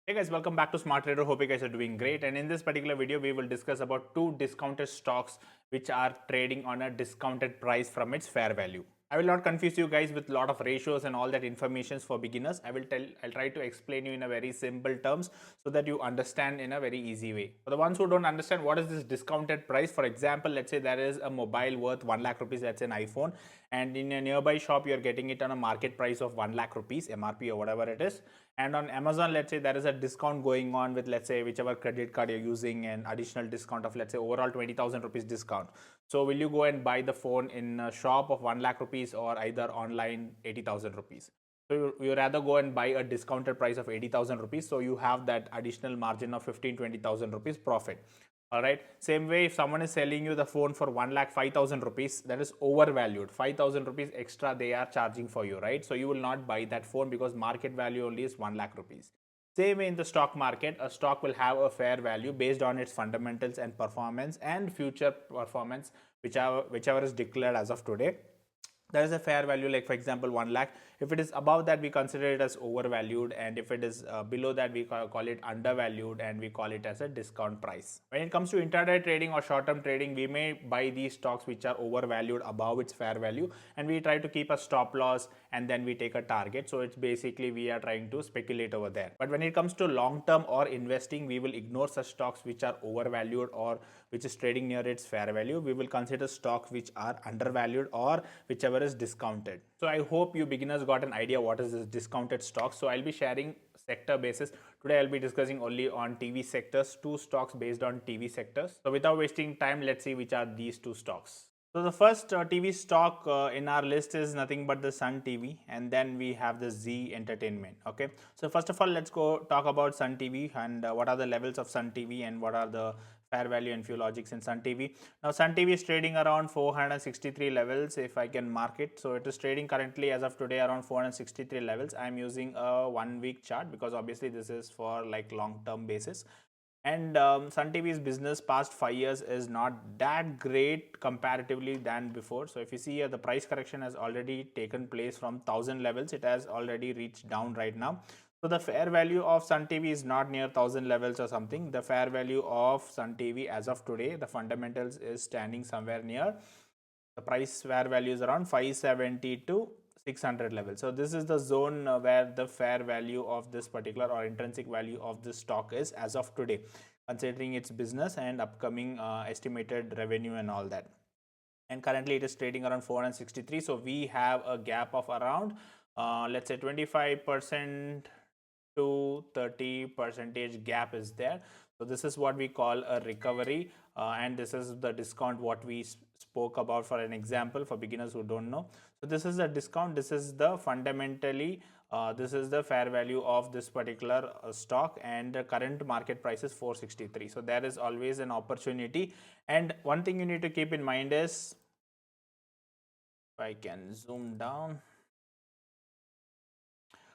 Hey guys, welcome back to Smart Trader. Hope you guys are doing great. And in this particular video, we will discuss about two discounted stocks which are trading on a discounted price from its fair value. I will not confuse you guys with a lot of ratios and all that information for beginners. I'll try to explain you in a very simple terms so that you understand in a very easy way. For the ones who don't understand what is this discounted price, for example, let's say there is a mobile worth 1 lakh rupees, that's an iPhone, and in a nearby shop you're getting it on a market price of 1 lakh rupees, MRP or whatever it is. And on Amazon, let's say there is a discount going on with, let's say, whichever credit card you're using, and additional discount of, let's say, overall 20,000 rupees discount. So will you go and buy the phone in a shop of 1 lakh rupees or either online 80,000 rupees? So you rather go and buy a discounted price of 80,000 rupees, so you have that additional margin of 15-20,000 rupees profit. All right, same way, if someone is selling you the phone for 1 lakh 5,000 rupees, that is overvalued. 5,000 rupees extra they are charging for you, right? So you will not buy that phone because market value only is 1 lakh rupees. Same way in the stock market, a stock will have a fair value based on its fundamentals and performance and future performance, whichever is declared as of today. There is a fair value, like for example 1 lakh. If it is above that, we consider it as overvalued, and if it is below that, we call it undervalued, and we call it as a discount price. When it comes to intraday trading or short term trading, we may buy these stocks which are overvalued above its fair value, and we try to keep a stop loss, and then we take a target. So it's basically we are trying to speculate over there. But when it comes to long term or investing, we will ignore such stocks which are overvalued or which is trading near its fair value. We will consider stocks which are undervalued or whichever is discounted. So I hope you beginners got an idea what is this discounted stock. So I'll be sharing sector basis. Today I'll be discussing only on TV sectors, two stocks based on TV sectors. So without wasting time, let's see which are these two stocks. So the first TV stock in our list is nothing but the Sun TV, and then we have the Z Entertainment. Okay, so first of all, let's go talk about Sun TV and what are the levels of Sun TV and what are the fair value and few logics in Sun TV. Now Sun TV is trading around 463 levels if I can mark it. So it is trading currently as of today around 463 levels. I am using a 1 week chart because obviously this is for like long term basis. And Sun TV's business past 5 years is not that great comparatively than before. So if you see here, the price correction has already taken place from 1000 levels. It has already reached down right now. So the fair value of Sun TV is not near 1000 levels or something. The fair value of Sun TV as of today, the fundamentals is standing somewhere near, the price fair value is around 570 to 600 level. So this is the zone where the fair value of this particular or intrinsic value of this stock is as of today, considering its business and upcoming estimated revenue and all that. And currently it is trading around 463. So we have a gap of around let's say 25% to 30 percentage gap is there. So this is what we call a recovery, and this is the discount what we spoke about for an example for beginners who don't know. So this is a discount, this is the fundamentally this is the fair value of this particular stock, and the current market price is 463. So there is always an opportunity. And one thing you need to keep in mind is, if I can zoom down,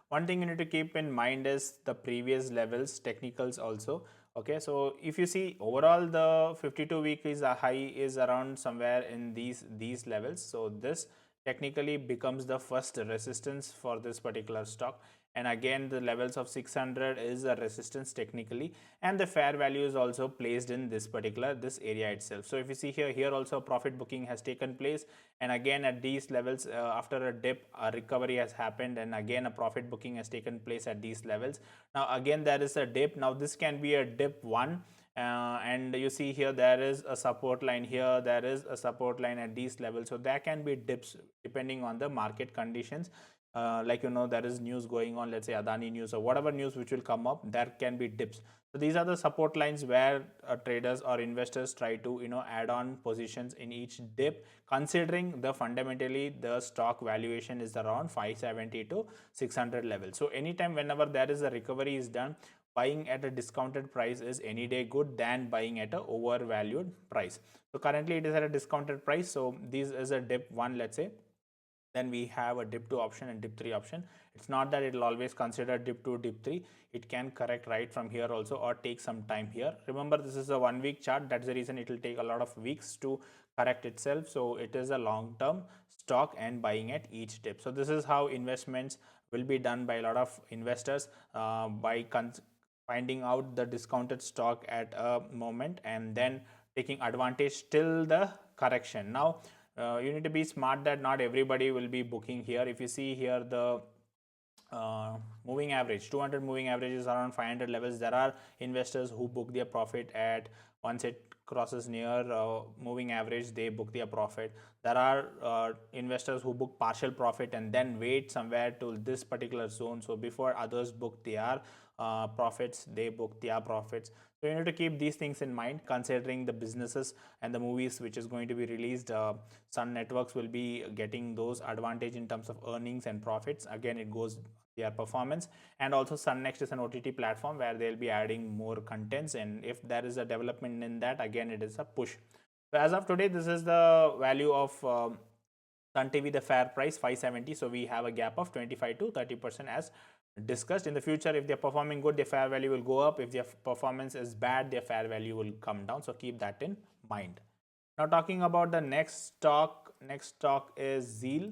one thing you need to keep in mind is the previous levels technicals also. Okay, so if you see overall the 52 week is a high is around somewhere in these levels. So this technically becomes the first resistance for this particular stock, and again the levels of 600 is a resistance technically, and the fair value is also placed in this particular this area itself. So if you see here also profit booking has taken place, and again at these levels after a dip a recovery has happened, and again a profit booking has taken place at these levels. Now again there is a dip. Now this can be a dip one, and you see here there is a support line here, there is a support line at these levels. So there can be dips depending on the market conditions. Like there is news going on, let's say Adani news or whatever news which will come up, there can be dips. So these are the support lines where traders or investors try to add on positions in each dip, considering the fundamentally the stock valuation is around 570 to 600 level. So anytime whenever there is a recovery is done, buying at a discounted price is any day good than buying at a overvalued price. So currently it is at a discounted price. So this is a dip one, let's say. Then we have a dip 2 option and dip 3 option. It's not that it will always consider dip 2, dip 3. It can correct right from here also or take some time here. Remember, this is a 1 week chart. That's the reason it will take a lot of weeks to correct itself. So it is a long term stock and buying at each dip. So this is how investments will be done by a lot of investors by finding out the discounted stock at a moment and then taking advantage till the correction. Now you need to be smart that not everybody will be booking here. If you see here the moving average, 200 moving average is around 500 levels. There are investors who book their profit at once it crosses near moving average, they book their profit. There are investors who book partial profit and then wait somewhere to this particular zone, so before others book their profits, they book their profits. So you need to keep these things in mind considering the businesses and the movies which is going to be released. Sun networks will be getting those advantage in terms of earnings and profits. Again, it goes their performance. And also Sun Next is an OTT platform where they'll be adding more contents, and if there is a development in that, again it is a push. So as of today, this is the value of Sun TV, the fair price 570. So we have a gap of 25 to 30% as discussed. In the future, if they're performing good, their fair value will go up. If their performance is bad, their fair value will come down. So keep that in mind. Now talking about the next stock is Zeal.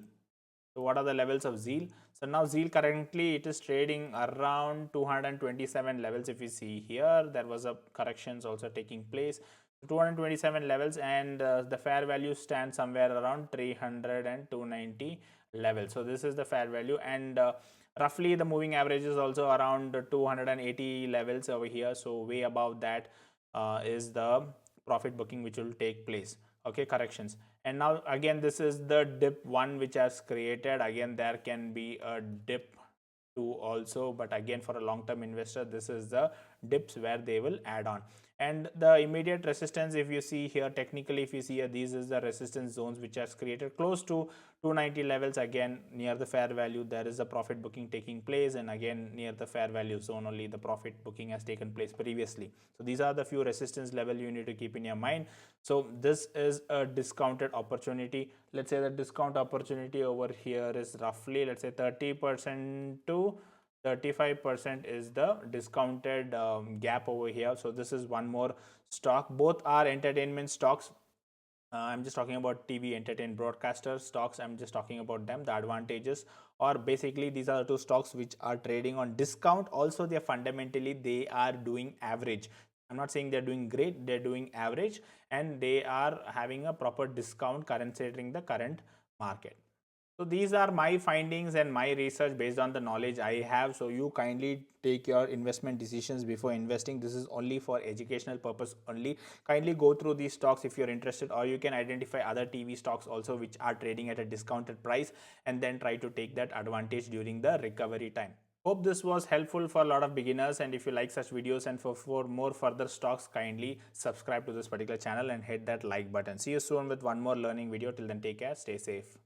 So what are the levels of Zeal? So now Zeal currently it is trading around 227 levels. If you see here, there was a corrections also taking place. 227 levels, and the fair value stands somewhere around 300 and 290 levels. So this is the fair value, and roughly the moving average is also around 280 levels over here. So way above that is the profit booking which will take place. Okay, corrections. And now again, this is the dip one which has created. Again, there can be a dip two also, but again, for a long-term investor, this is the dips where they will add on. And the immediate resistance, if you see here, technically if you see here, these is the resistance zones which has created close to 290 levels. Again, near the fair value, there is a profit booking taking place, and again near the fair value zone only the profit booking has taken place previously. So these are the few resistance level you need to keep in your mind. So this is a discounted opportunity. Let's say the discount opportunity over here is roughly, let's say 30% to 35% is the discounted gap over here. So this is one more stock. Both are entertainment stocks. I'm just talking about TV entertainment broadcaster stocks. I'm just talking about them, the advantages, or basically these are the two stocks which are trading on discount. Also, they are fundamentally they are doing average. I'm not saying they're doing great, they're doing average, and they are having a proper discount considering the current market. So these are my findings and my research based on the knowledge I have. So you kindly take your investment decisions before investing. This is only for educational purpose only. Kindly go through these stocks if you're interested, or you can identify other TV stocks also which are trading at a discounted price, and then try to take that advantage during the recovery time. Hope this was helpful for a lot of beginners, and if you like such videos and for more further stocks, kindly subscribe to this particular channel and hit that like button. See you soon with one more learning video. Till then, take care, stay safe.